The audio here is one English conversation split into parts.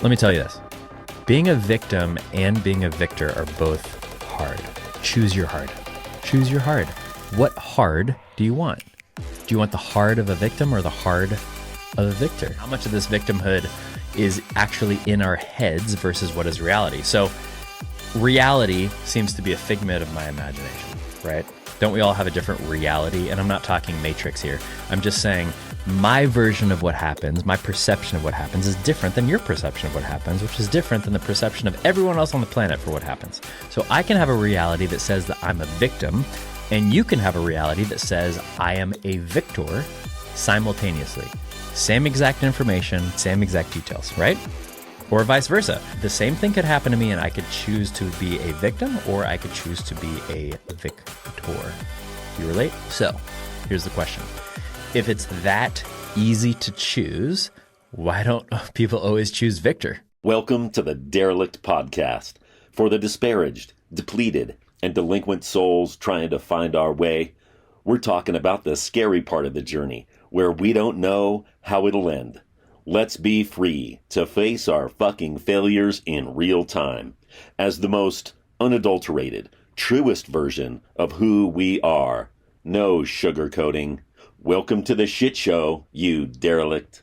Let me tell you this. Being a victim and being a victor are both hard. Choose your hard. Choose your hard. What hard do you want? Do you want the hard of a victim or the hard of a victor? How much of this victimhood is actually in our heads versus what is reality? So reality seems to be a figment of my imagination, right? Don't we all have a different reality? And I'm not talking Matrix here. I'm just saying my version of what happens, my perception of what happens is different than your perception of what happens, which is different than the perception of everyone else on the planet for what happens. So I can have a reality that says that I'm a victim, and you can have a reality that says I am a victor simultaneously. Same exact information, same exact details, right? Or vice versa. The same thing could happen to me and I could choose to be a victim or I could choose to be a victor. You relate? So here's the question. If it's that easy to choose, why don't people always choose victor? Welcome to the Derelict Podcast. For the disparaged, depleted, and delinquent souls trying to find our way, we're talking about the scary part of the journey where we don't know how it'll end. Let's be free to face our fucking failures in real time as the most unadulterated, truest version of who we are. No sugarcoating. Welcome to the shit show, you derelict.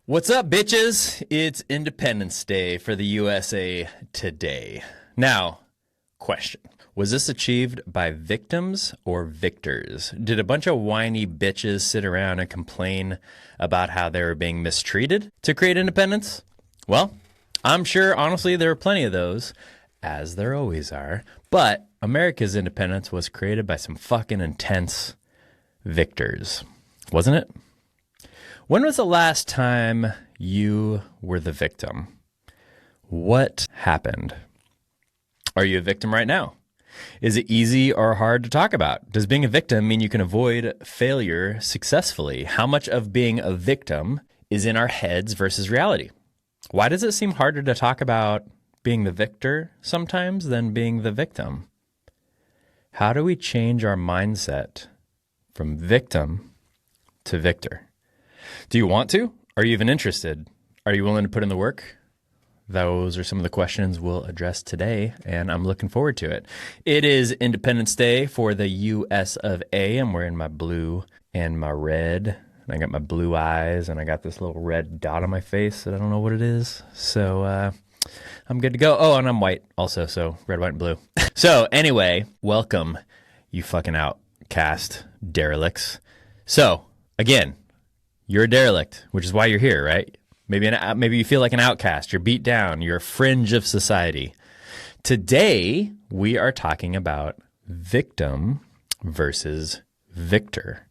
What's up, bitches? It's Independence Day for the USA today. Now, question. Was this achieved by victims or victors? Did a bunch of whiny bitches sit around and complain about how they were being mistreated to create independence? Well, I'm sure, honestly, there are plenty of those, as there always are. But America's independence was created by some fucking intense victors, wasn't it? When was the last time you were the victim? What happened? Are you a victim right now? Is it easy or hard to talk about? Does being a victim mean you can avoid failure successfully? How much of being a victim is in our heads versus reality? Why does it seem harder to talk about being the victor sometimes than being the victim? How do we change our mindset from victim to victor? Do you want to? Are you even interested? Are you willing to put in the work? Those are some of the questions we'll address today, and I'm looking forward to it. It is Independence Day for the US of A. I'm wearing my blue and my red, and I got my blue eyes, and I got this little red dot on my face that I don't know what it is. So I'm good to go. Oh, and I'm white also, so red, white, and blue. So anyway, welcome, you fucking outcast derelicts. So again, you're a derelict, which is why you're here, right? Maybe you feel like an outcast. You're beat down. You're a fringe of society. Today, we are talking about victim versus victor.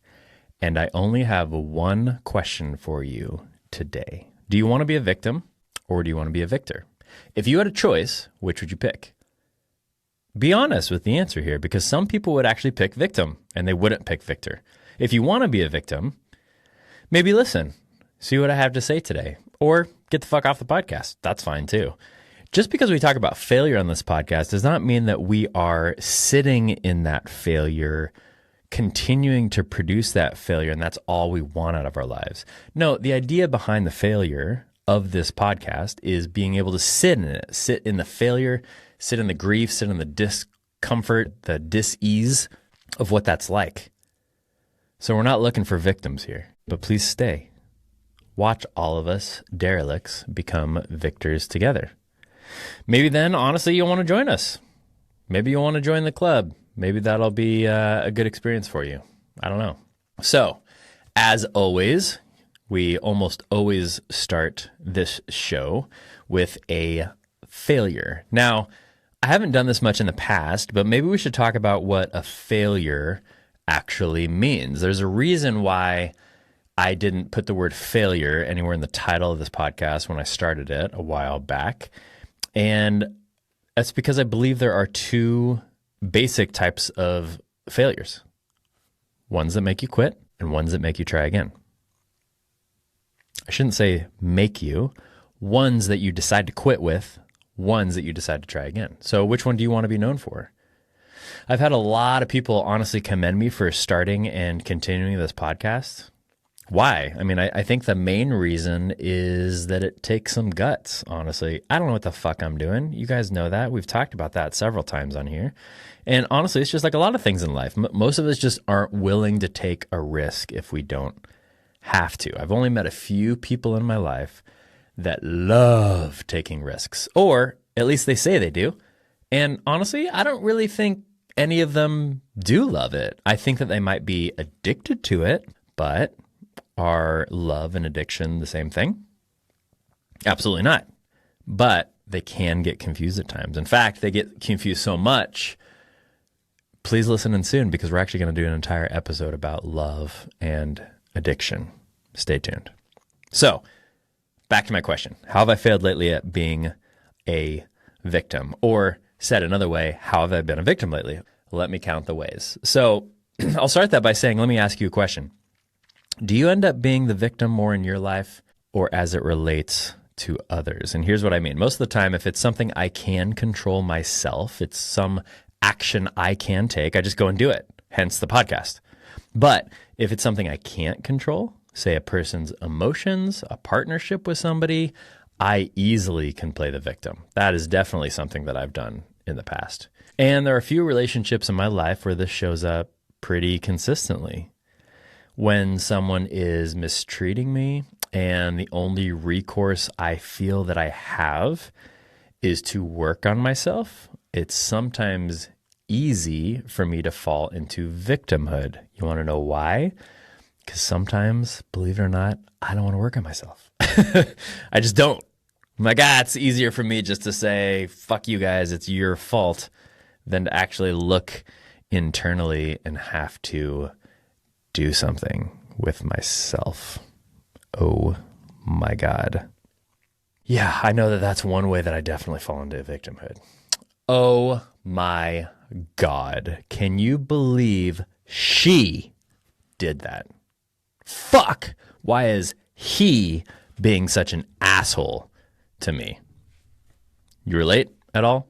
And I only have one question for you today. Do you want to be a victim or do you want to be a victor? If you had a choice, which would you pick? Be honest with the answer here, because some people would actually pick victim and they wouldn't pick victor. If you want to be a victim, maybe listen. See what I have to say today. Or get the fuck off the podcast. That's fine too. Just because we talk about failure on this podcast does not mean that we are sitting in that failure, continuing to produce that failure, and that's all we want out of our lives. No, the idea behind the failure of this podcast is being able to sit in it, sit in the failure, sit in the grief, sit in the discomfort, the dis-ease of what that's like. So we're not looking for victims here, but please stay. Watch all of us derelicts become victors together. Maybe then, honestly, you'll want to join us. Maybe you'll want to join the club. Maybe that'll be a good experience for you. I don't know. So, as always, we almost always start this show with a failure. Now, I haven't done this much in the past, but maybe we should talk about what a failure actually means. There's a reason why I didn't put the word failure anywhere in the title of this podcast when I started it a while back. And that's because I believe there are two basic types of failures. Ones that make you quit and ones that make you try again. I shouldn't say make you. Ones that you decide to quit with, ones that you decide to try again. So which one do you want to be known for? I've had a lot of people honestly commend me for starting and continuing this podcast. Why? I mean, I think the main reason is that it takes some guts, honestly. I don't know what the fuck I'm doing. You guys know that. We've talked about that several times on here. And honestly, it's just like a lot of things in life. Most of us just aren't willing to take a risk if we don't have to. I've only met a few people in my life that love taking risks, or at least they say they do. And honestly, I don't really think any of them do love it. I think that they might be addicted to it, but are love and addiction the same thing? Absolutely not. But they can get confused at times. In fact, they get confused so much. Please listen in soon, because we're actually going to do an entire episode about love and addiction. Stay tuned. So, back to my question. How have I failed lately at being a victim? Or said another way, how have I been a victim lately? Let me count the ways. So, I'll start that by saying, let me ask you a question. Do you end up being the victim more in your life or as it relates to others? And here's what I mean. Most of the time, if it's something I can control myself, it's some action I can take, I just go and do it, hence the podcast. But if it's something I can't control, say a person's emotions, a partnership with somebody, I easily can play the victim. That is definitely something that I've done in the past. And there are a few relationships in my life where this shows up pretty consistently. When someone is mistreating me and the only recourse I feel that I have is to work on myself, it's sometimes easy for me to fall into victimhood. You want to know why? Because sometimes, believe it or not, I don't want to work on myself. I just don't. I'm like, it's easier for me just to say, fuck you guys, it's your fault, than to actually look internally and have to do something with myself. Oh my God. Yeah, I know that that's one way that I definitely fall into victimhood. Oh my God. Can you believe she did that? Fuck. Why is he being such an asshole to me? You relate at all?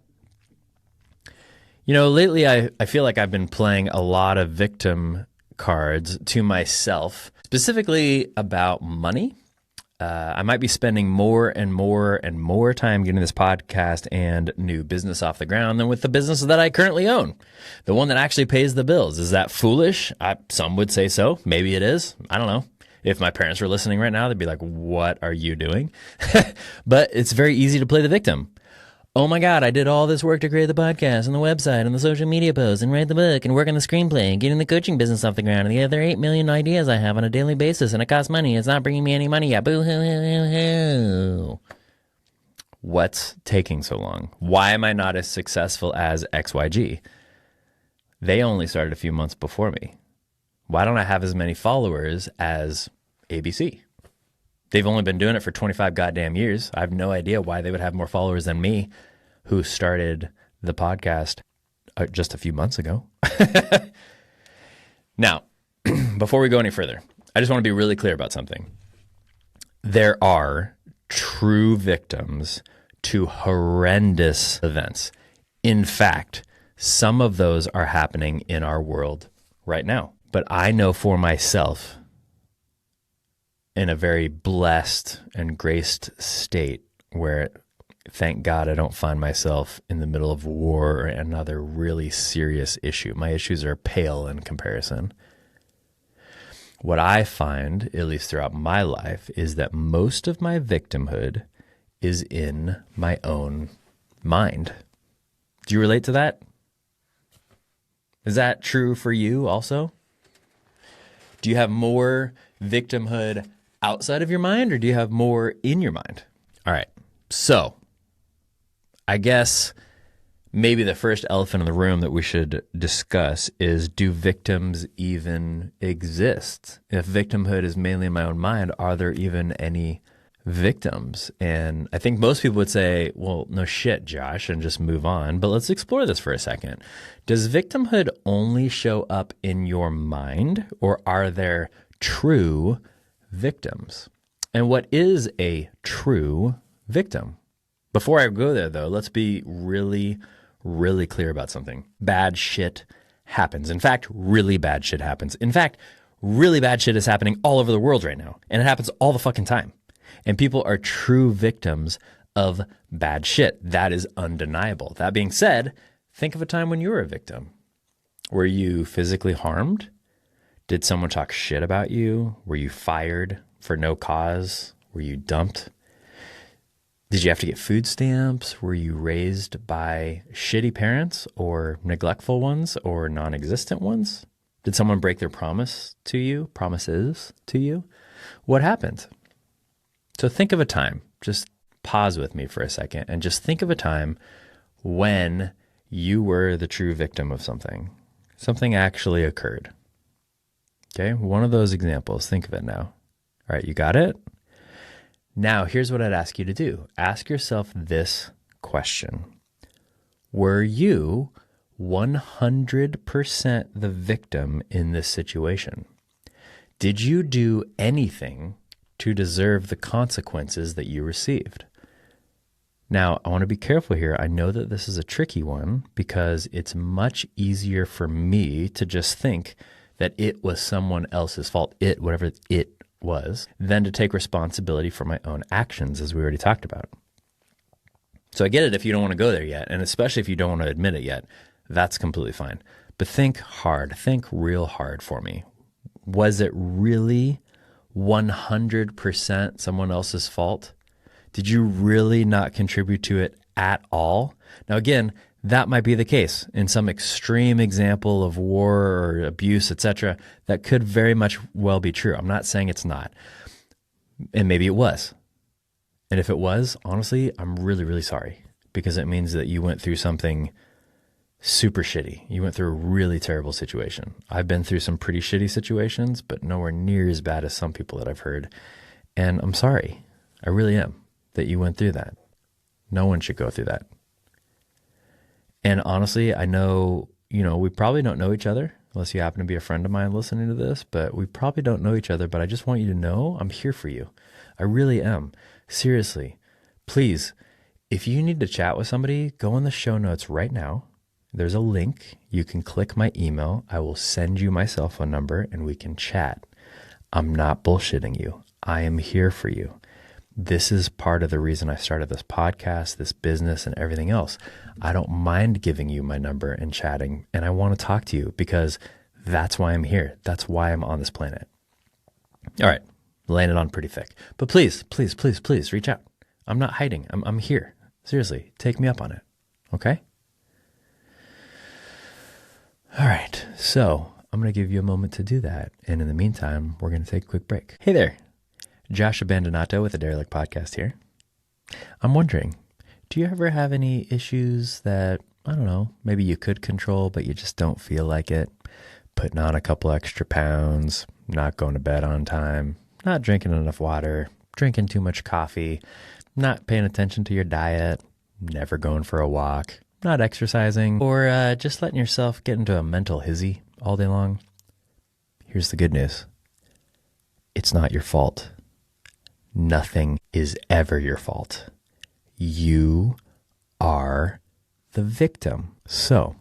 You know, lately I feel like I've been playing a lot of victim cards to myself, specifically about money. I might be spending more and more and more time getting this podcast and new business off the ground than with the business that I currently own, the one that actually pays the bills. Is that foolish? Some would say so. Maybe it is. I don't know. If my parents were listening right now, they'd be like, what are you doing? But it's very easy to play the victim. Oh my God, I did all this work to create the podcast and the website and the social media posts and write the book and work on the screenplay and getting the coaching business off the ground and the other 8 million ideas I have on a daily basis, and it costs money. It's not bringing me any money yet. Boo-hoo-hoo-hoo-hoo. What's taking so long? Why am I not as successful as XYG? They only started a few months before me. Why don't I have as many followers as ABC? They've only been doing it for 25 goddamn years. I have no idea why they would have more followers than me, who started the podcast just a few months ago. Now, before we go any further, I just want to be really clear about something. There are true victims to horrendous events. In fact, some of those are happening in our world right now. But I know for myself, in a very blessed and graced state where, thank God, I don't find myself in the middle of war or another really serious issue. My issues are pale in comparison. What I find, at least throughout my life, is that most of my victimhood is in my own mind. Do you relate to that? Is that true for you also? Do you have more victimhood outside of your mind, or do you have more in your mind? All right. So I guess maybe the first elephant in the room that we should discuss is, do victims even exist? If victimhood is mainly in my own mind, are there even any victims? And I think most people would say, well, no shit, Josh, and just move on. But let's explore this for a second. Does victimhood only show up in your mind, or are there true victims? And what is a true victim? Before I go there, though, let's be really, really clear about something. Bad shit happens. In fact, really bad shit happens. In fact, really bad shit is happening all over the world right now. And it happens all the fucking time. And people are true victims of bad shit. That is undeniable. That being said, think of a time when you were a victim. Were you physically harmed? Did someone talk shit about you? Were you fired for no cause? Were you dumped? Did you have to get food stamps? Were you raised by shitty parents or neglectful ones or non-existent ones? Did someone break their promises to you? What happened? So think of a time, just pause with me for a second and just think of a time when you were the true victim of something. Something actually occurred. Okay, one of those examples, think of it now. All right, you got it? Now, here's what I'd ask you to do. Ask yourself this question. Were you 100% the victim in this situation? Did you do anything to deserve the consequences that you received? Now, I want to be careful here. I know that this is a tricky one because it's much easier for me to just think that it was someone else's fault, whatever it was, than to take responsibility for my own actions, as we already talked about. So I get it if you don't want to go there yet, and especially if you don't want to admit it yet, that's completely fine. But think hard, think real hard for me. Was it really 100% someone else's fault? Did you really not contribute to it at all? Now, again, that might be the case in some extreme example of war or abuse, etc. That could very much well be true. I'm not saying it's not. And maybe it was. And if it was, honestly, I'm really, really sorry because it means that you went through something super shitty. You went through a really terrible situation. I've been through some pretty shitty situations, but nowhere near as bad as some people that I've heard. And I'm sorry. I really am that you went through that. No one should go through that. And honestly, I know, we probably don't know each other unless you happen to be a friend of mine listening to this, but we probably don't know each other, but I just want you to know I'm here for you. I really am. Seriously, please, if you need to chat with somebody, go in the show notes right now. There's a link. You can click my email. I will send you my cell phone number and we can chat. I'm not bullshitting you. I am here for you. This is part of the reason I started this podcast, this business, and everything else. I don't mind giving you my number and chatting, and I want to talk to you because that's why I'm here. That's why I'm on this planet. All right, laying it on pretty thick. But please, please, please, please reach out. I'm not hiding. I'm here. Seriously, take me up on it, okay? All right, so I'm going to give you a moment to do that. And in the meantime, we're going to take a quick break. Hey there. Josh Abandonato with the Derelict Podcast here. I'm wondering, do you ever have any issues that, I don't know, maybe you could control, but you just don't feel like it? Putting on a couple extra pounds, not going to bed on time, not drinking enough water, drinking too much coffee, not paying attention to your diet, never going for a walk, not exercising, or just letting yourself get into a mental hizzy all day long? Here's the good news. It's not your fault. Nothing is ever your fault. You are the victim. So,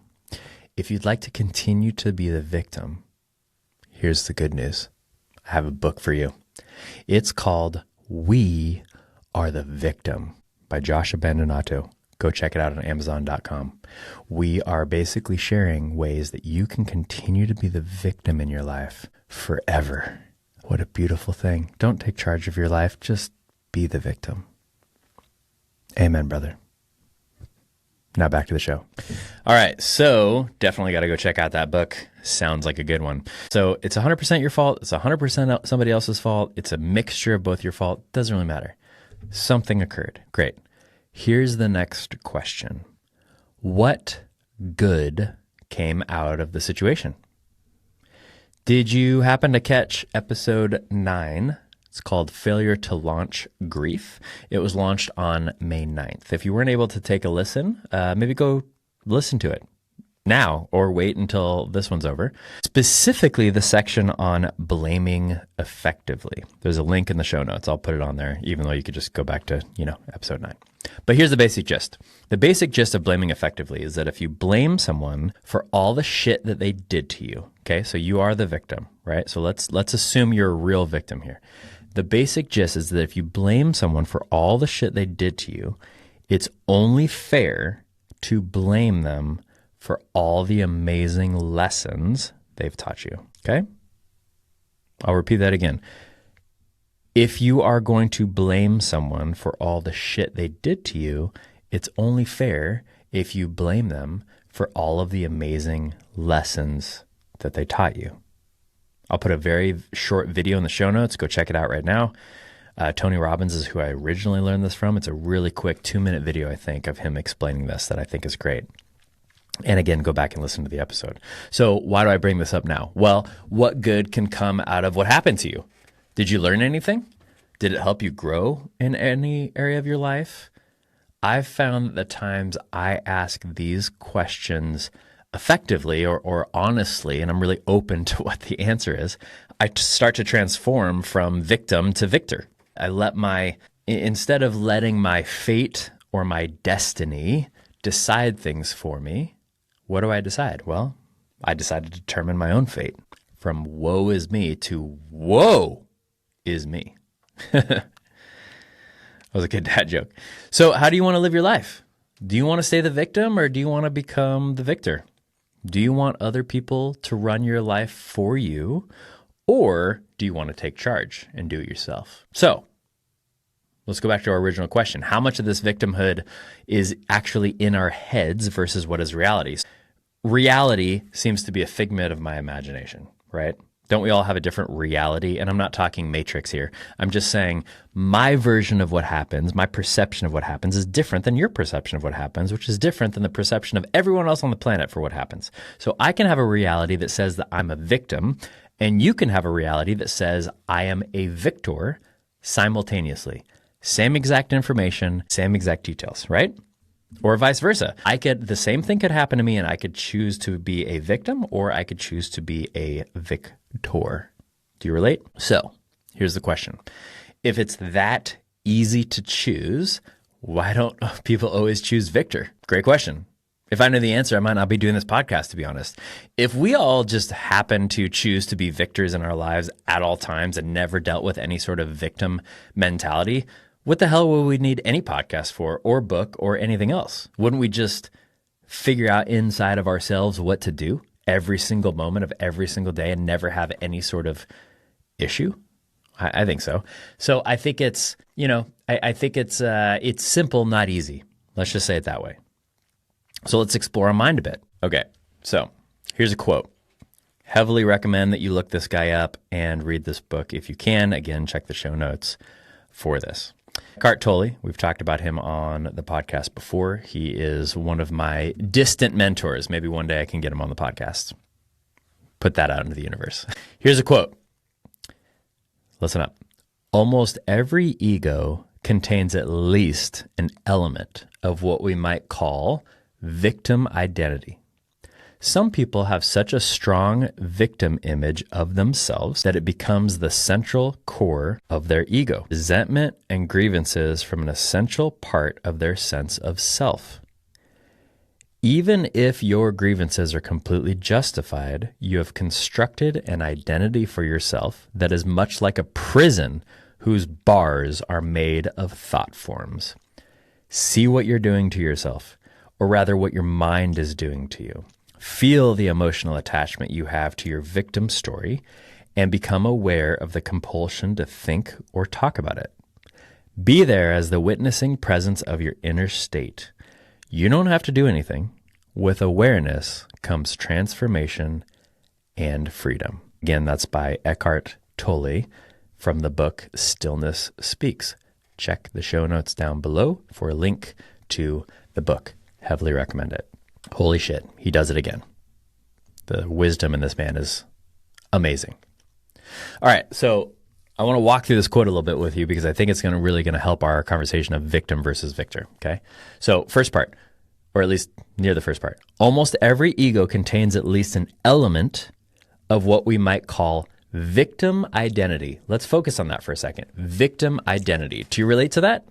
if you'd like to continue to be the victim, here's the good news. I have a book for you. It's called We Are the Victim by Josh Abandonato. Go check it out on Amazon.com. We are basically sharing ways that you can continue to be the victim in your life forever. What a beautiful thing. Don't take charge of your life. Just be the victim. Amen, brother. Now back to the show. All right. So definitely got to go check out that book. Sounds like a good one. So it's 100% your fault. It's 100% somebody else's fault. It's a mixture of both your fault. Doesn't really matter. Something occurred. Great. Here's the next question. What good came out of the situation? Did you happen to catch episode 9? It's called Failure to Launch Grief. It was launched on May 9th. If you weren't able to take a listen, maybe go listen to it now or wait until this one's over. Specifically, the section on blaming effectively. There's a link in the show notes. I'll put it on there, even though you could just go back to, episode 9. But here's the basic gist. The basic gist of blaming effectively is that if you blame someone for all the shit that they did to you, okay, so you are the victim, right? So let's assume you're a real victim here. The basic gist is that if you blame someone for all the shit they did to you, it's only fair to blame them for all the amazing lessons they've taught you, okay? I'll repeat that again. If you are going to blame someone for all the shit they did to you, it's only fair if you blame them for all of the amazing lessons that they taught you. I'll put a very short video in the show notes. Go check it out right now. Tony Robbins is who I originally learned this from. It's a really quick 2-minute video, I think, of him explaining this that I think is great. And again, go back and listen to the episode. So why do I bring this up now? Well, what good can come out of what happened to you? Did you learn anything? Did it help you grow in any area of your life? I've found that the times I ask these questions effectively or honestly, and I'm really open to what the answer is, I start to transform from victim to victor. Instead of letting my fate or my destiny decide things for me, what do I decide? Well, I decided to determine my own fate from woe is me to woe is me. That was a good dad joke. So how do you want to live your life? Do you want to stay the victim or do you want to become the victor? Do you want other people to run your life for you or do you want to take charge and do it yourself? So let's go back to our original question. How much of this victimhood is actually in our heads versus what is reality? Reality seems to be a figment of my imagination, right? Don't we all have a different reality? And I'm not talking Matrix here. I'm just saying my version of what happens, my perception of what happens is different than your perception of what happens, which is different than the perception of everyone else on the planet for what happens. So I can have a reality that says that I'm a victim, and you can have a reality that says I am a victor simultaneously. Same exact information, same exact details, right? Or vice versa. The same thing could happen to me and I could choose to be a victim or I could choose to be a victor. Do you relate? So here's the question. If it's that easy to choose, why don't people always choose victor? Great question. If I knew the answer, I might not be doing this podcast, to be honest. If we all just happen to choose to be victors in our lives at all times and never dealt with any sort of victim mentality, what the hell would we need any podcast for or book or anything else? Wouldn't we just figure out inside of ourselves what to do every single moment of every single day and never have any sort of issue? I think so. So I think it's, I think it's simple, not easy. Let's just say it that way. So let's explore our mind a bit. Okay, so here's a quote. Heavily recommend that you look this guy up and read this book if you can. Again, check the show notes for this. Eckhart Tolle, we've talked about him on the podcast before. He is one of my distant mentors. Maybe one day I can get him on the podcast. Put that out into the universe. Here's a quote. Listen up. Almost every ego contains at least an element of what we might call victim identity. Some people have such a strong victim image of themselves that it becomes the central core of their ego. Resentment and grievances from an essential part of their sense of self. Even if your grievances are completely justified, you have constructed an identity for yourself that is much like a prison whose bars are made of thought forms. See what you're doing to yourself, or rather what your mind is doing to you. Feel the emotional attachment you have to your victim story and become aware of the compulsion to think or talk about it. Be there as the witnessing presence of your inner state. You don't have to do anything. With awareness comes transformation and freedom. Again, that's by Eckhart Tolle from the book Stillness Speaks. Check the show notes down below for a link to the book. Heavily recommend it. Holy shit, he does it again. The wisdom in this man is amazing. All right, so I want to walk through this quote a little bit with you because I think it's really going to help our conversation of victim versus victor, okay? So first part, or at least near the first part. Almost every ego contains at least an element of what we might call victim identity. Let's focus on that for a second. Victim identity. Do you relate to that?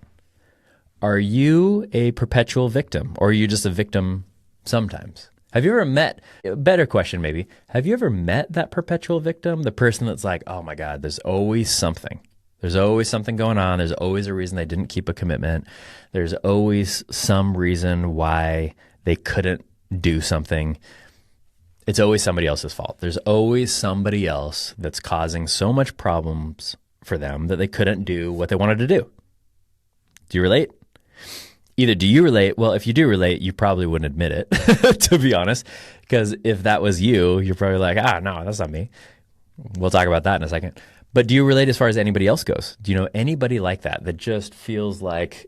Are you a perpetual victim, or are you just a victim sometimes? Have you ever met, better question maybe, have you ever met that perpetual victim? The person that's like, oh my God, there's always something. There's always something going on. There's always a reason they didn't keep a commitment. There's always some reason why they couldn't do something. It's always somebody else's fault. There's always somebody else that's causing so much problems for them that they couldn't do what they wanted to do. Do you relate? Either do you relate? Well, if you do relate, you probably wouldn't admit it, to be honest, because if that was you, you're probably like, no, that's not me. We'll talk about that in a second. But do you relate as far as anybody else goes? Do you know anybody like that just feels like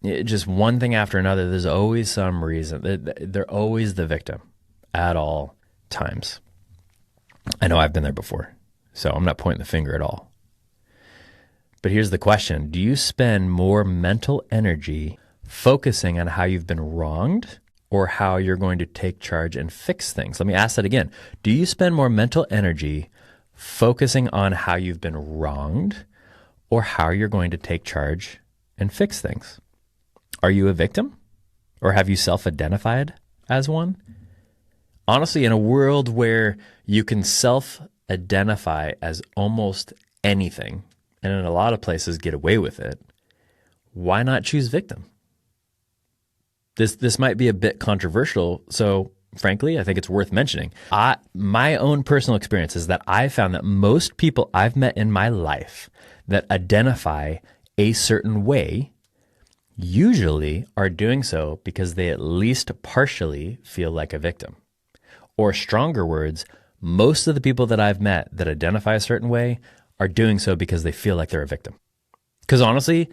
just one thing after another? There's always some reason. They're always the victim at all times. I know I've been there before, so I'm not pointing the finger at all. But here's the question. Do you spend more mental energy focusing on how you've been wronged or how you're going to take charge and fix things? Let me ask that again. Do you spend more mental energy focusing on how you've been wronged or how you're going to take charge and fix things? Are you a victim, or have you self-identified as one? Honestly, in a world where you can self-identify as almost anything, and in a lot of places get away with it, why not choose victim? This might be a bit controversial, so frankly, I think it's worth mentioning. My own personal experience is that I found that most people I've met in my life that identify a certain way usually are doing so because they at least partially feel like a victim. Or stronger words, most of the people that I've met that identify a certain way are doing so because they feel like they're a victim. Because honestly,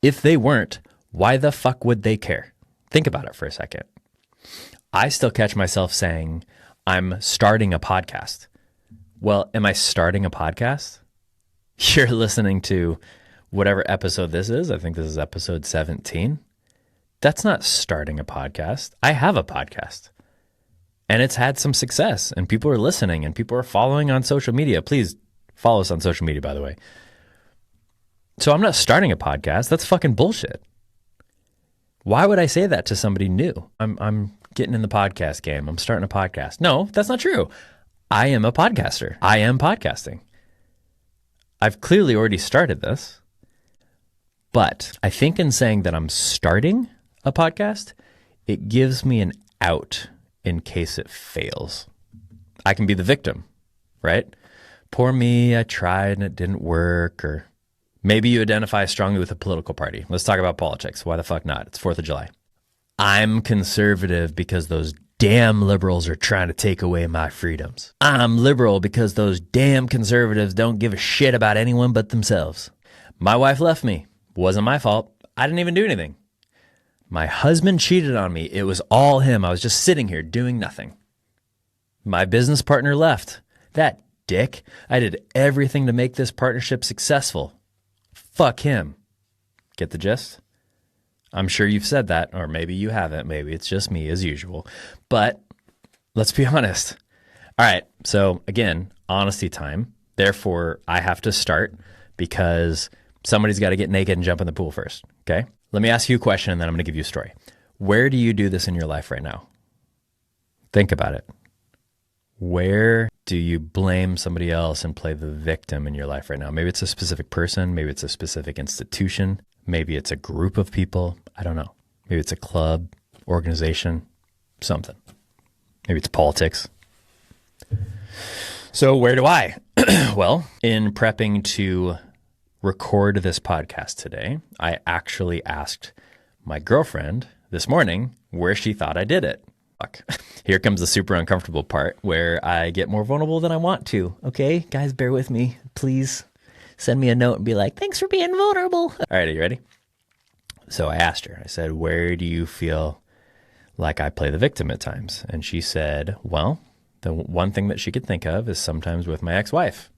if they weren't, why the fuck would they care? Think about it for a second. I still catch myself saying, I'm starting a podcast. Well, am I starting a podcast? You're listening to whatever episode this is. I think this is episode 17. That's not starting a podcast. I have a podcast. And it's had some success, and people are listening, and people are following on social media. Please follow us on social media, by the way. So I'm not starting a podcast. That's fucking bullshit. Why would I say that to somebody new? I'm getting in the podcast game. I'm starting a podcast. No, that's not true. I am a podcaster. I am podcasting. I've clearly already started this. But I think in saying that I'm starting a podcast, it gives me an out in case it fails. I can be the victim, right? Poor me, I tried and it didn't work. Or maybe you identify strongly with a political party. Let's talk about politics. Why the fuck not? It's 4th of July. I'm conservative because those damn liberals are trying to take away my freedoms. I'm liberal because those damn conservatives don't give a shit about anyone but themselves. My wife left me. Wasn't my fault. I didn't even do anything. My husband cheated on me. It was all him. I was just sitting here doing nothing. My business partner left. That dick. I did everything to make this partnership successful. Fuck him. Get the gist? I'm sure you've said that, or maybe you haven't. Maybe it's just me as usual. But let's be honest. All right. So again, honesty time. Therefore, I have to start because somebody's got to get naked and jump in the pool first. Okay? Let me ask you a question, and then I'm going to give you a story. Where do you do this in your life right now? Think about it. Where do you blame somebody else and play the victim in your life right now? Maybe it's a specific person. Maybe it's a specific institution. Maybe it's a group of people. I don't know. Maybe it's a club, organization, something. Maybe it's politics. So where do I? Well, in prepping to record this podcast today, I actually asked my girlfriend this morning where she thought I did it. Fuck. Here comes the super uncomfortable part where I get more vulnerable than I want to. Okay, guys, bear with me. Please send me a note and be like, thanks for being vulnerable. All right, are you ready? So I asked her, I said, where do you feel like I play the victim at times? And she said, well, the one thing that she could think of is sometimes with my ex-wife.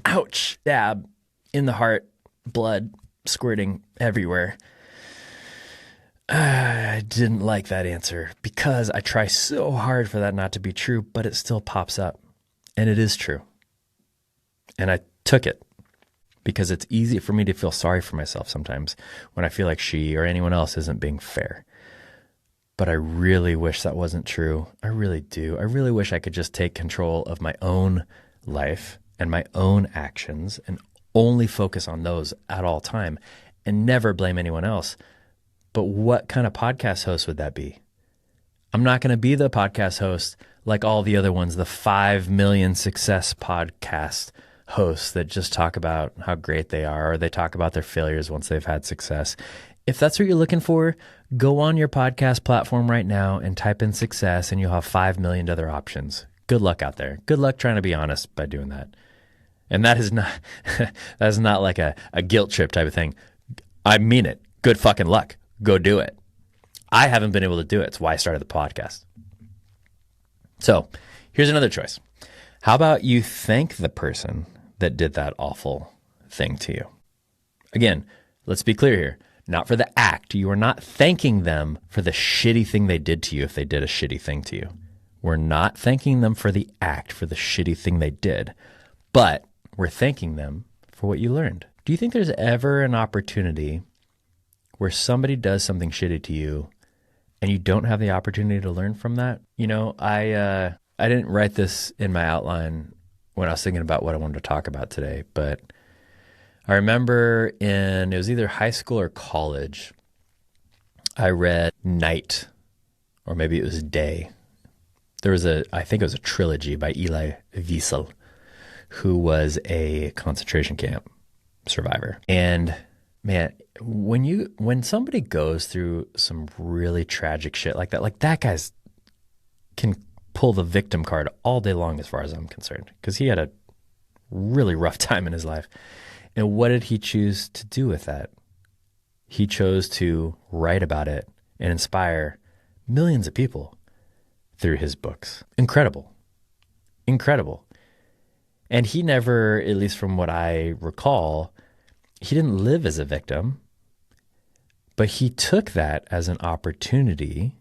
Ouch, stab in the heart, blood squirting everywhere. I didn't like that answer because I try so hard for that not to be true, but it still pops up. And it is true. And I took it. because it's easy for me to feel sorry for myself sometimes when I feel like she or anyone else isn't being fair. But I really wish that wasn't true. I really do. I really wish I could just take control of my own life and my own actions and only focus on those at all time and never blame anyone else. But what kind of podcast host would that be? I'm not going to be the podcast host like all the other ones, the 5 million success podcast hosts that just talk about how great they are, or they talk about their failures once they've had success. If that's what you're looking for, go on your podcast platform right now and type in success, and you'll have 5 million other options. Good luck out there. Good luck trying to be honest by doing that. And that is not that is not like a guilt trip type of thing. I mean it. Good fucking luck. Go do it. I haven't been able to do it. It's why I started the podcast. So here's another choice. How about you thank the person that did that awful thing to you? Again, let's be clear here. Not for the act. You are not thanking them for the shitty thing they did to you if they did a shitty thing to you. We're not thanking them for the act, for the shitty thing they did, but we're thanking them for what you learned. Do you think there's ever an opportunity where somebody does something shitty to you and you don't have the opportunity to learn from that? You know, I didn't write this in my outline when I was thinking about what I wanted to talk about today, but I remember it was either high school or college, I read Night, or maybe it was Day. I think it was a trilogy by Elie Wiesel, who was a concentration camp survivor. And man, when somebody goes through some really tragic shit like that guy's can pull the victim card all day long as far as I'm concerned, because he had a really rough time in his life. And what did he choose to do with that? He chose to write about it and inspire millions of people through his books. Incredible. Incredible. And he never, at least from what I recall, he didn't live as a victim, but he took that as an opportunity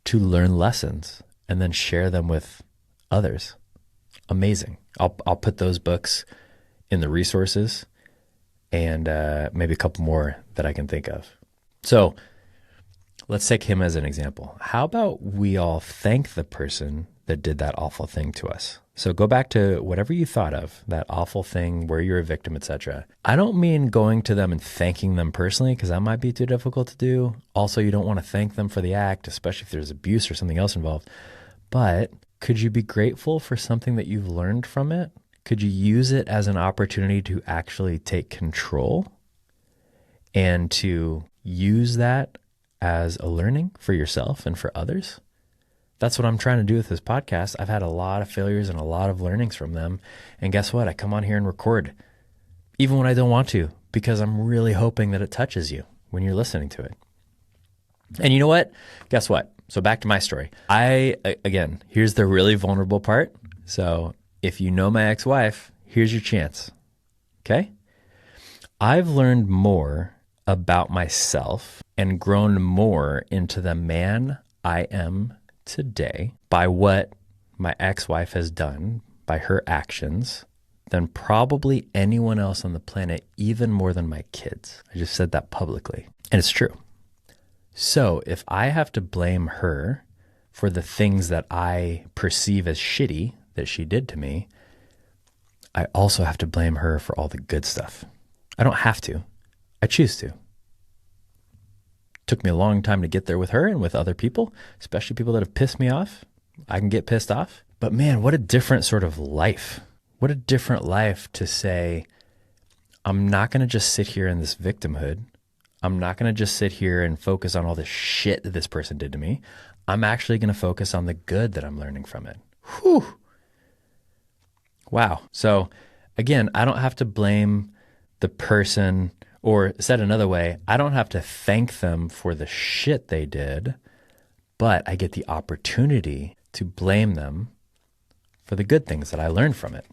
to learn lessons and then share them with others. Amazing. I'll put those books in the resources and maybe a couple more that I can think of. So let's take him as an example. How about we all thank the person that did that awful thing to us? So go back to whatever you thought of, that awful thing where you're a victim, etc. I don't mean going to them and thanking them personally, because that might be too difficult to do. Also, you don't want to thank them for the act, especially if there's abuse or something else involved. But could you be grateful for something that you've learned from it? Could you use it as an opportunity to actually take control and to use that as a learning for yourself and for others? That's what I'm trying to do with this podcast. I've had a lot of failures and a lot of learnings from them. And guess what? I come on here and record, even when I don't want to, because I'm really hoping that it touches you when you're listening to it. And you know what? Guess what? So back to my story. Again, here's the really vulnerable part. So if you know my ex-wife, here's your chance. Okay? I've learned more about myself and grown more into the man I am today by what my ex-wife has done, by her actions, than probably anyone else on the planet, even more than my kids. I just said that publicly. And it's true. So if I have to blame her for the things that I perceive as shitty that she did to me, I also have to blame her for all the good stuff. I don't have to. I choose to. Took me a long time to get there with her and with other people, especially people that have pissed me off. I can get pissed off. But man, what a different sort of life. What a different life to say, I'm not going to just sit here in this victimhood. I'm not going to just sit here and focus on all the shit that this person did to me. I'm actually going to focus on the good that I'm learning from it. Whew. Wow. So again, I don't have to blame the person, or said another way, I don't have to thank them for the shit they did, but I get the opportunity to blame them for the good things that I learned from it.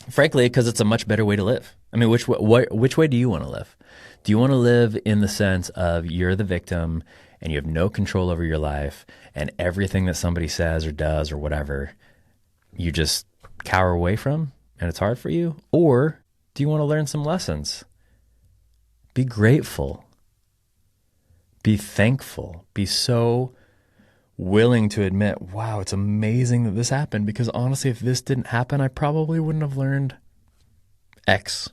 Frankly, because it's a much better way to live. I mean, which way do you want to live? Do you want to live in the sense of you're the victim and you have no control over your life, and everything that somebody says or does or whatever, you just cower away from? and it's hard for you? Or do you want to learn some lessons? Be grateful. Be thankful. Be so willing to admit, wow, it's amazing that this happened, because honestly, if this didn't happen, I probably wouldn't have learned X.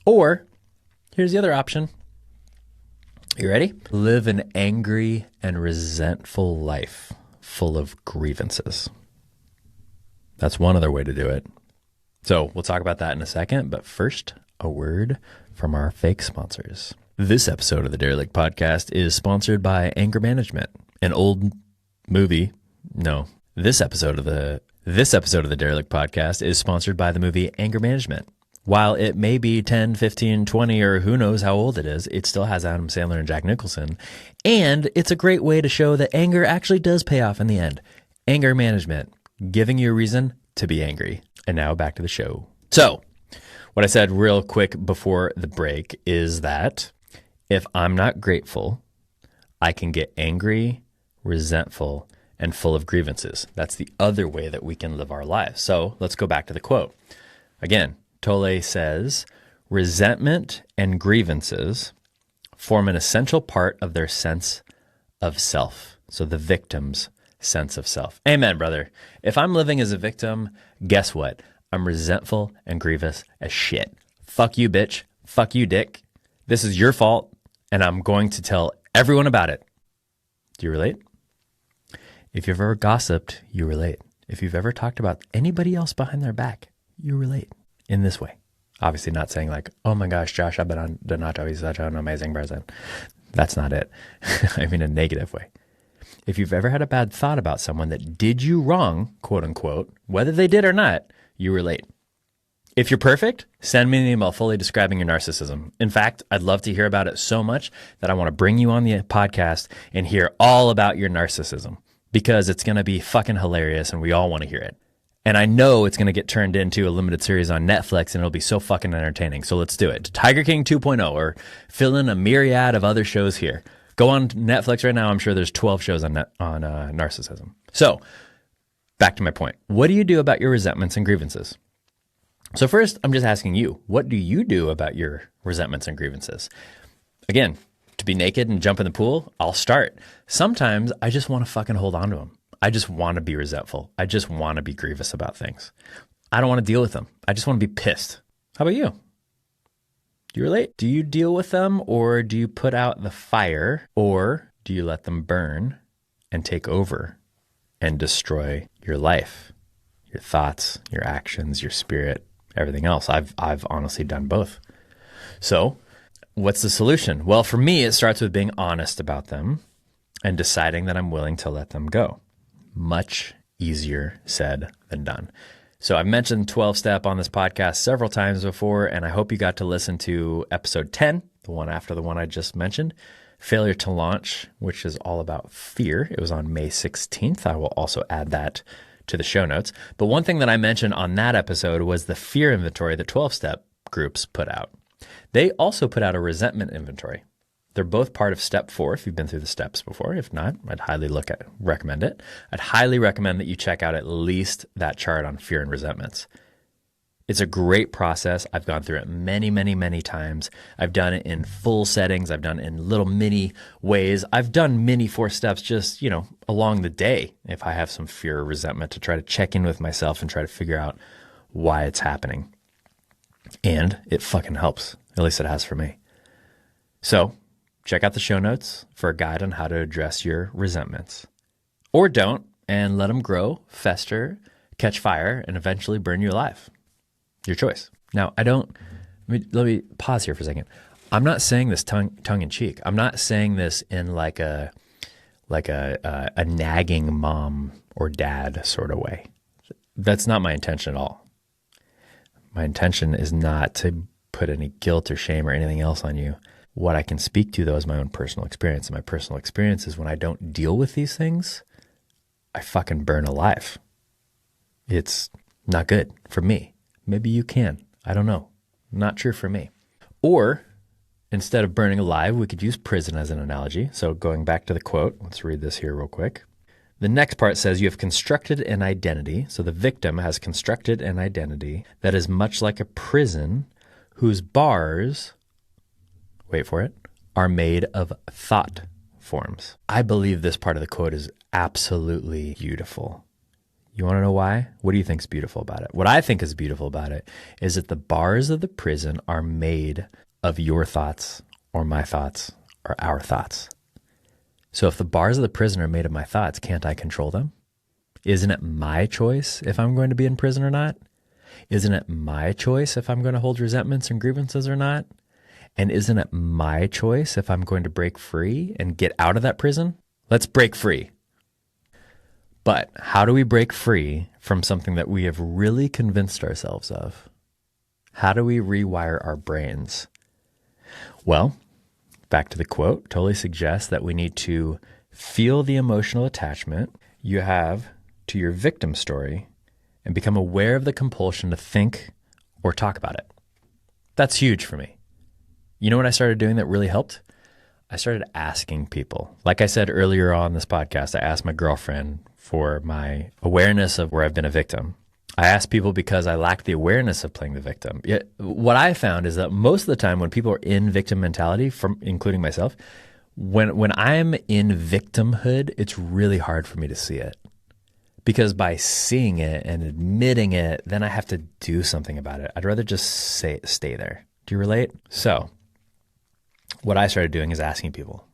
Or here's the other option. You ready? Live an angry and resentful life full of grievances. That's one other way to do it. So we'll talk about that in a second, but first, a word from our fake sponsors. This episode of the Derelict Podcast is sponsored by Anger Management, an old movie. No, this episode of the Derelict Podcast is sponsored by the movie Anger Management. While it may be 10, 15, 20, or who knows how old it is, it still has Adam Sandler and Jack Nicholson. And it's a great way to show that anger actually does pay off in the end. Anger Management, giving you a reason to be angry. And now back to the show. So, what I said real quick before the break is that if I'm not grateful, I can get angry, resentful, and full of grievances. That's the other way that we can live our lives. So let's go back to the quote. Again, Tolle says, resentment and grievances form an essential part of their sense of self. So the victim's sense of self. Amen, brother. If I'm living as a victim, guess what? I'm resentful and grievous as shit. Fuck you, bitch. Fuck you, dick. This is your fault, and I'm going to tell everyone about it. Do you relate? If you've ever gossiped, you relate. If you've ever talked about anybody else behind their back, you relate in this way. Obviously not saying like, oh my gosh, Josh, I've been on Donato. He's such an amazing person. That's not it. I mean a negative way. If you've ever had a bad thought about someone that did you wrong, quote unquote, whether they did or not, you relate. If you're perfect, send me an email fully describing your narcissism. In fact, I'd love to hear about it so much that I want to bring you on the podcast and hear all about your narcissism, because it's going to be fucking hilarious and we all want to hear it. And I know it's going to get turned into a limited series on Netflix and it'll be so fucking entertaining. So let's do it. Tiger King 2.0, or fill in a myriad of other shows here. Go on Netflix right now. I'm sure there's 12 shows on narcissism. So back to my point. What do you do about your resentments and grievances? So first, I'm just asking you, what do you do about your resentments and grievances? Again, to be naked and jump in the pool, I'll start. Sometimes I just want to fucking hold on to them. I just want to be resentful. I just want to be grievous about things. I don't want to deal with them. I just want to be pissed. How about you? Do you relate? Do you deal with them, or do you put out the fire, or do you let them burn and take over and destroy your life, your thoughts, your actions, your spirit, everything else? I've honestly done both. So what's the solution? Well, for me, it starts with being honest about them and deciding that I'm willing to let them go. Much easier said than done. So I've mentioned 12-step on this podcast several times before, and I hope you got to listen to episode 10, the one after the one I just mentioned, Failure to Launch, which is all about fear. It was on May 16th. I will also add that to the show notes. But one thing that I mentioned on that episode was the fear inventory that 12-step groups put out. They also put out a resentment inventory. They're both part of step 4 if you've been through the steps before. If not, I'd highly recommend it. I'd highly recommend that you check out at least that chart on fear and resentments. It's a great process. I've gone through it many, many, many times. I've done it in full settings. I've done it in little mini ways. I've done mini 4 steps just, along the day if I have some fear or resentment, to try to check in with myself and try to figure out why it's happening. And it fucking helps. At least it has for me. So check out the show notes for a guide on how to address your resentments. Or don't, and let them grow, fester, catch fire, and eventually burn you alive. Your choice. Now, let me pause here for a second. I'm not saying this tongue in cheek. I'm not saying this in like a nagging mom or dad sort of way. That's not my intention at all. My intention is not to put any guilt or shame or anything else on you. What I can speak to, though, is my own personal experience. And my personal experience is when I don't deal with these things, I fucking burn alive. It's not good for me. Maybe you can. I don't know. Not true for me. Or instead of burning alive, we could use prison as an analogy. So going back to the quote, let's read this here real quick. The next part says you have constructed an identity. So the victim has constructed an identity that is much like a prison whose bars, wait for it, are made of thought forms. I believe this part of the quote is absolutely beautiful. You want to know why? What do you think is beautiful about it? What I think is beautiful about it is that the bars of the prison are made of your thoughts or my thoughts or our thoughts. So if the bars of the prison are made of my thoughts, can't I control them? Isn't it my choice if I'm going to be in prison or not? Isn't it my choice if I'm going to hold resentments and grievances or not? And isn't it my choice if I'm going to break free and get out of that prison? Let's break free. But how do we break free from something that we have really convinced ourselves of? How do we rewire our brains? Well, back to the quote, totally suggests that we need to feel the emotional attachment you have to your victim story and become aware of the compulsion to think or talk about it. That's huge for me. You know what I started doing that really helped? I started asking people. Like I said earlier on this podcast, I asked my girlfriend for my awareness of where I've been a victim. I asked people because I lacked the awareness of playing the victim. Yet, what I found is that most of the time when people are in victim mentality, including myself, when I'm in victimhood, it's really hard for me to see it. Because by seeing it and admitting it, then I have to do something about it. I'd rather just stay there. Do you relate? So what I started doing is asking people.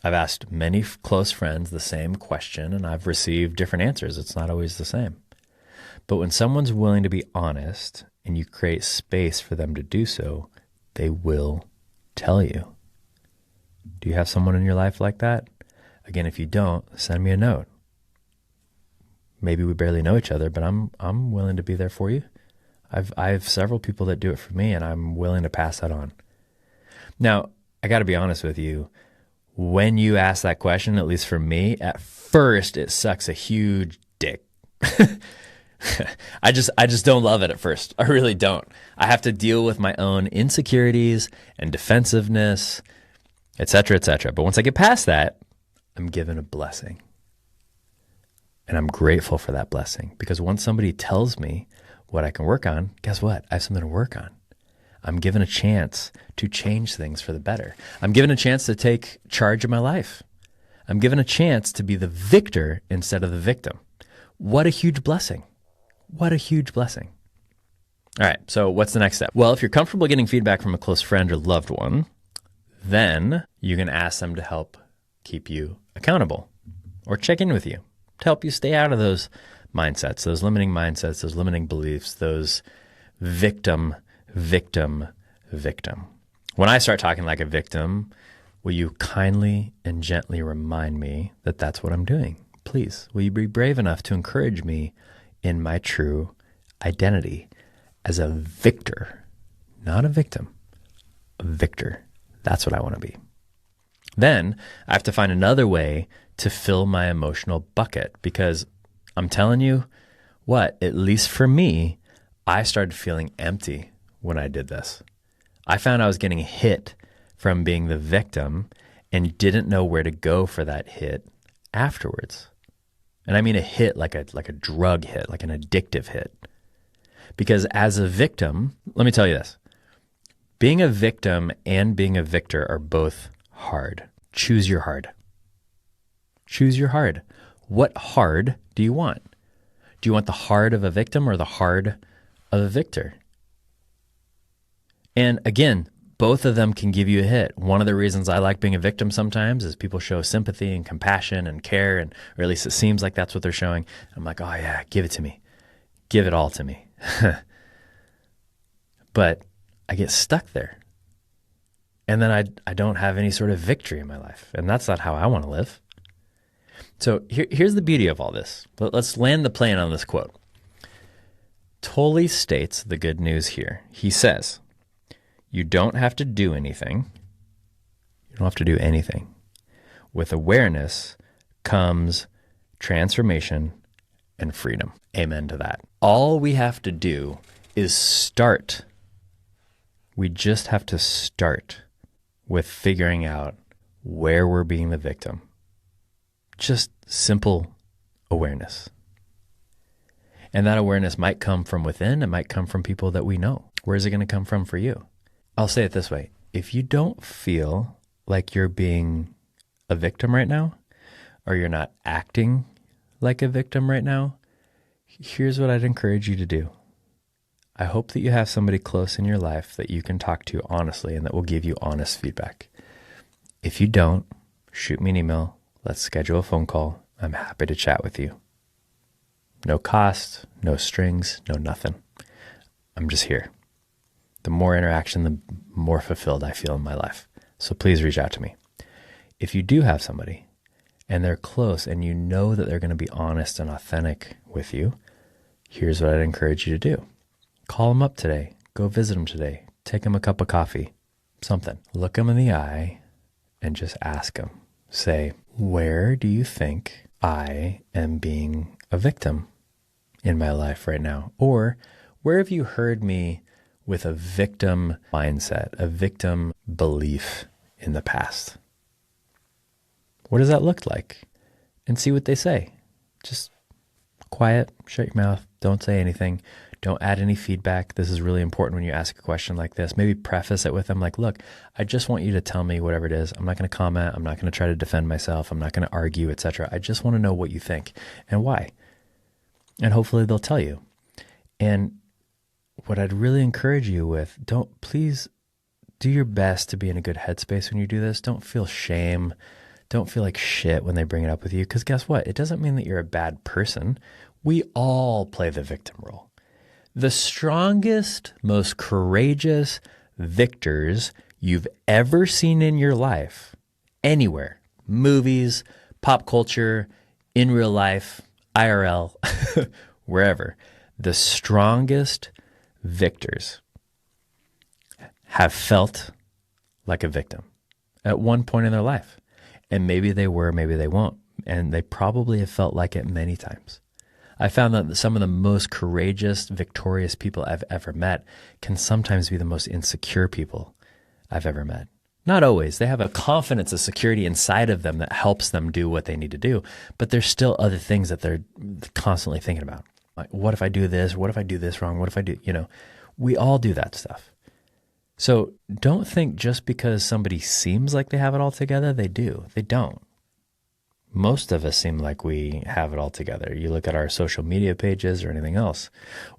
I've asked many close friends the same question, and I've received different answers. It's not always the same. But when someone's willing to be honest and you create space for them to do so, they will tell you. Do you have someone in your life like that? Again, if you don't, send me a note. Maybe we barely know each other, but I'm willing to be there for you. I have several people that do it for me, and I'm willing to pass that on. Now, I got to be honest with you. When you ask that question, at least for me, at first it sucks a huge dick. I just don't love it at first. I really don't. I have to deal with my own insecurities and defensiveness, etc., etc. But once I get past that, I'm given a blessing. And I'm grateful for that blessing because once somebody tells me what I can work on, guess what? I have something to work on. I'm given a chance to change things for the better. I'm given a chance to take charge of my life. I'm given a chance to be the victor instead of the victim. What a huge blessing. What a huge blessing. All right, so what's the next step? Well, if you're comfortable getting feedback from a close friend or loved one, then you can ask them to help keep you accountable or check in with you to help you stay out of those mindsets, those limiting mindsets, those limiting beliefs, those victim. When I start talking like a victim, will you kindly and gently remind me that that's what I'm doing? Please, will you be brave enough to encourage me in my true identity as a victor, not a victim, a victor. That's what I want to be. Then I have to find another way to fill my emotional bucket because I'm telling you what, at least for me, I started feeling empty when I did this. I found I was getting hit from being the victim and didn't know where to go for that hit afterwards. And I mean a hit like a drug hit, like an addictive hit. Because as a victim, let me tell you this. Being a victim and being a victor are both hard. Choose your hard. Choose your hard. What hard do you want? Do you want the hard of a victim or the hard of a victor? And again, both of them can give you a hit. One of the reasons I like being a victim sometimes is people show sympathy and compassion and care, or at least it seems like that's what they're showing. I'm like, oh yeah, give it to me. Give it all to me. But I get stuck there. And then I don't have any sort of victory in my life. And that's not how I want to live. So here's the beauty of all this. Let's land the plane on this quote. Tolle states the good news here. He says, you don't have to do anything. You don't have to do anything. With awareness comes transformation and freedom. Amen to that. All we have to do is start. We just have to start with figuring out where we're being the victim. Just simple awareness. And that awareness might come from within. It might come from people that we know. Where is it going to come from for you? I'll say it this way. If you don't feel like you're being a victim right now, or you're not acting like a victim right now, here's what I'd encourage you to do. I hope that you have somebody close in your life that you can talk to honestly and that will give you honest feedback. If you don't, shoot me an email. Let's schedule a phone call. I'm happy to chat with you. No cost, no strings, no nothing. I'm just here. The more interaction, the more fulfilled I feel in my life. So please reach out to me. If you do have somebody and they're close and you know that they're going to be honest and authentic with you, here's what I'd encourage you to do. Call them up today. Go visit them today. Take them a cup of coffee, something. Look them in the eye and just ask them. Say, where do you think I am being a victim in my life right now? Or where have you heard me with a victim mindset, a victim belief in the past? What does that look like? And see what they say. Just quiet, shut your mouth, don't say anything. Don't add any feedback. This is really important when you ask a question like this. Maybe preface it with them like, look, I just want you to tell me whatever it is. I'm not going to comment. I'm not going to try to defend myself. I'm not going to argue, etc. I just want to know what you think and why. And hopefully they'll tell you. And what I'd really encourage you with, please do your best to be in a good headspace when you do this. Don't feel shame. Don't feel like shit when they bring it up with you. Because guess what? It doesn't mean that you're a bad person. We all play the victim role. The strongest, most courageous victors you've ever seen in your life, anywhere, movies, pop culture, in real life, IRL, wherever, the strongest victors have felt like a victim at one point in their life. And maybe they were, maybe they won't. And they probably have felt like it many times. I found that some of the most courageous, victorious people I've ever met can sometimes be the most insecure people I've ever met. Not always. They have a confidence, a security inside of them that helps them do what they need to do. But there's still other things that they're constantly thinking about. Like, what if I do this? What if I do this wrong? What if I do, we all do that stuff. So don't think just because somebody seems like they have it all together, they do. They don't. Most of us seem like we have it all together. You look at our social media pages or anything else.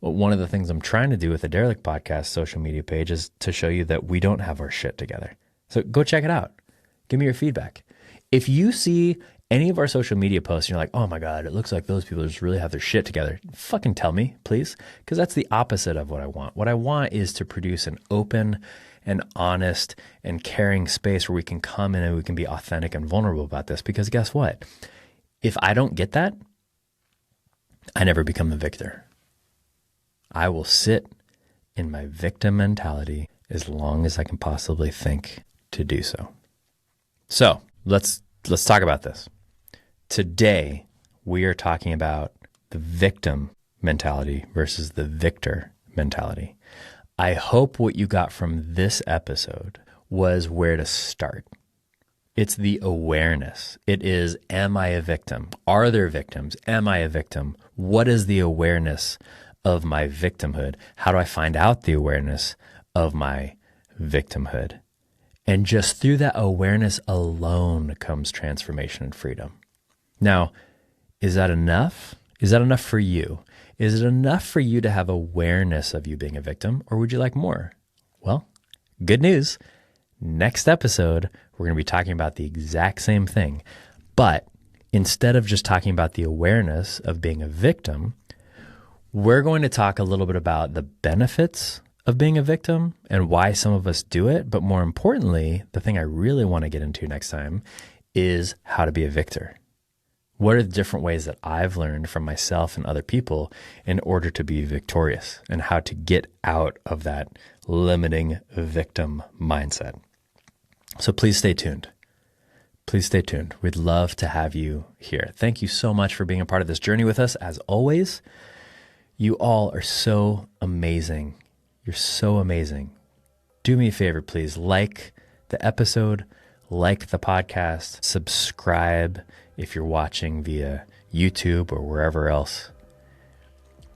Well, one of the things I'm trying to do with the Derelict Podcast social media page is to show you that we don't have our shit together. So go check it out. Give me your feedback. If you see any of our social media posts and you're like, oh my God, it looks like those people just really have their shit together, fucking tell me, please. Because that's the opposite of what I want. What I want is to produce an open and honest and caring space where we can come in and we can be authentic and vulnerable about this. Because guess what? If I don't get that, I never become the victor. I will sit in my victim mentality as long as I can possibly think to do so. So let's talk about this. Today, we are talking about the victim mentality versus the victor mentality. I hope what you got from this episode was where to start. It's the awareness. It is, am I a victim? Are there victims? Am I a victim? What is the awareness of my victimhood? How do I find out the awareness of my victimhood? And just through that awareness alone comes transformation and freedom. Now, is that enough? Is that enough for you? Is it enough for you to have awareness of you being a victim, or would you like more? Well, good news. Next episode, we're going to be talking about the exact same thing. But instead of just talking about the awareness of being a victim, we're going to talk a little bit about the benefits of being a victim and why some of us do it. But more importantly, the thing I really want to get into next time is how to be a victor. What are the different ways that I've learned from myself and other people in order to be victorious, and how to get out of that limiting victim mindset? So please stay tuned. Please stay tuned. We'd love to have you here. Thank you so much for being a part of this journey with us. As always, you all are so amazing. You're so amazing. Do me a favor, please. Like the episode, like the podcast, subscribe if you're watching via YouTube, or wherever else.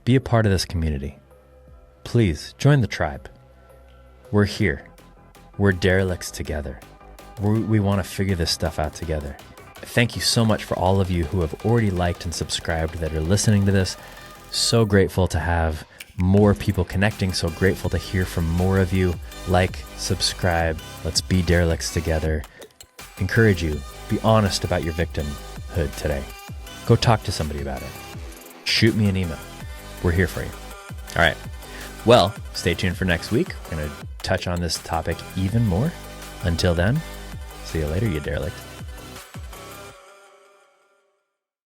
Be a part of this community. Please join the tribe. We're here. We're derelicts together. We want to figure this stuff out together. Thank you so much for all of you who have already liked and subscribed that are listening to this. So grateful to have more people connecting. So grateful to hear from more of you. Like, subscribe. Let's be derelicts together. Encourage you. Be honest about your victimhood today. Go talk to somebody about it. Shoot me an email. We're here for you. All right. Well, stay tuned for next week. We're going to touch on this topic even more. Until then, see you later, you derelict.